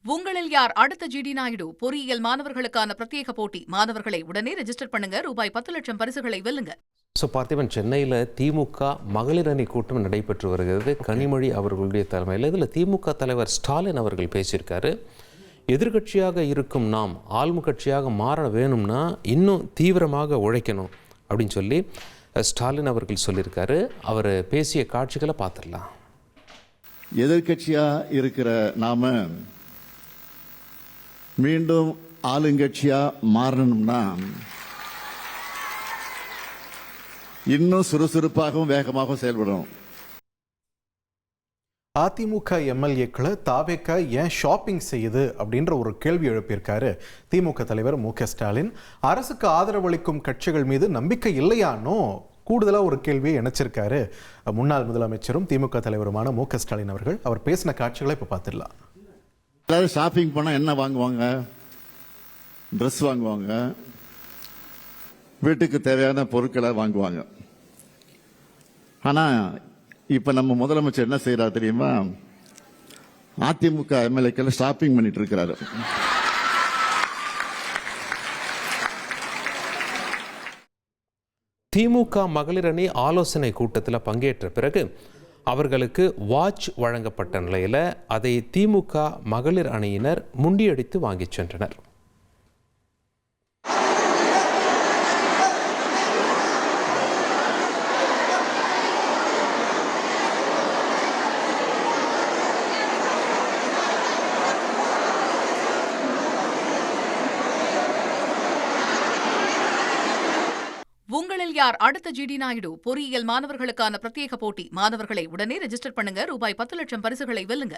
உங்களில் யார் அடுத்த ஜிடி நாயுடு? பொறியியல் மாணவர்களுக்கான பிரத்யேக போட்டி. மாணவர்களை உடனே ரெஜிஸ்டர் பண்ணுங்க. ரூபாய் 10,00,000 பரிசுகளை வெல்லுங்க. பார்த்திபன், சென்னையில் திமுக மகளிர் அணி கூட்டம் நடைபெற்று வருகிறது. கனிமொழி அவர்களுடைய தலைமையில் இதில் திமுக தலைவர் ஸ்டாலின் அவர்கள் பேசியிருக்காரு. எதிர்கட்சியாக இருக்கும் நாம் ஆளும் கட்சியாக மாற வேணும்னா இன்னும் தீவிரமாக உழைக்கணும் அப்படின்னு சொல்லி ஸ்டாலின் அவர்கள் சொல்லியிருக்காரு. அவர் பேசிய காட்சிகளை பார்த்துடலாம். எதிர்கட்சியாக இருக்கிற நாம மீண்டும் ஆளுங்கட்சியா மாறணும்னா இன்னும் சுறுசுறுப்பாகவும் வேகமாகவும் செயல்படணும். அதிமுக எம்எல்ஏக்களை தாவேக ஏன் ஷாப்பிங் செய்யுது அப்படின்ற ஒரு கேள்வி எழுப்பியிருக்காரு திமுக தலைவர் மு.க. ஸ்டாலின். அரசுக்கு ஆதரவளிக்கும் கட்சிகள் மீது நம்பிக்கை இல்லையானோ கூடுதலாக ஒரு கேள்வியை இணைச்சிருக்காரு முன்னாள் முதலமைச்சரும் திமுக தலைவருமான மு.க. ஸ்டாலின் அவர்கள். அவர் பேசின காட்சிகளை இப்போ பார்த்துடலாம். எல்லாரும் ஷாப்பிங் போனால் என்ன வாங்குவாங்க? ட்ரெஸ் வாங்குவாங்க, வீட்டுக்கு தேவையான பொருட்களை வாங்குவாங்க. ஆனால் இப்போ நம்ம முதலமைச்சர் என்ன செய்யறாரு தெரியுமா? அதிமுக எம்எல்ஏக்கள் ஷாப்பிங் பண்ணிட்டு இருக்கிறாரு. திமுக மகளிர் அணி ஆலோசனை கூட்டத்தில் பங்கேற்ற பிறகு அவர்களுக்கு வாட்ச் வழங்கப்பட்ட நிலையில் அதை திமுக மகளிர் அணியினர் முண்டியடித்து வாங்கிச் சென்றனர். உங்களில் யார் அடுத்த ஜிடி நாயுடு? பொறியியல் மாணவர்களுக்கான பிரத்யேக போட்டி. மாணவர்களை உடனே ரெஜிஸ்டர் பண்ணுங்க. ரூபாய் 10,00,000 பரிசுகளை வெல்லுங்க.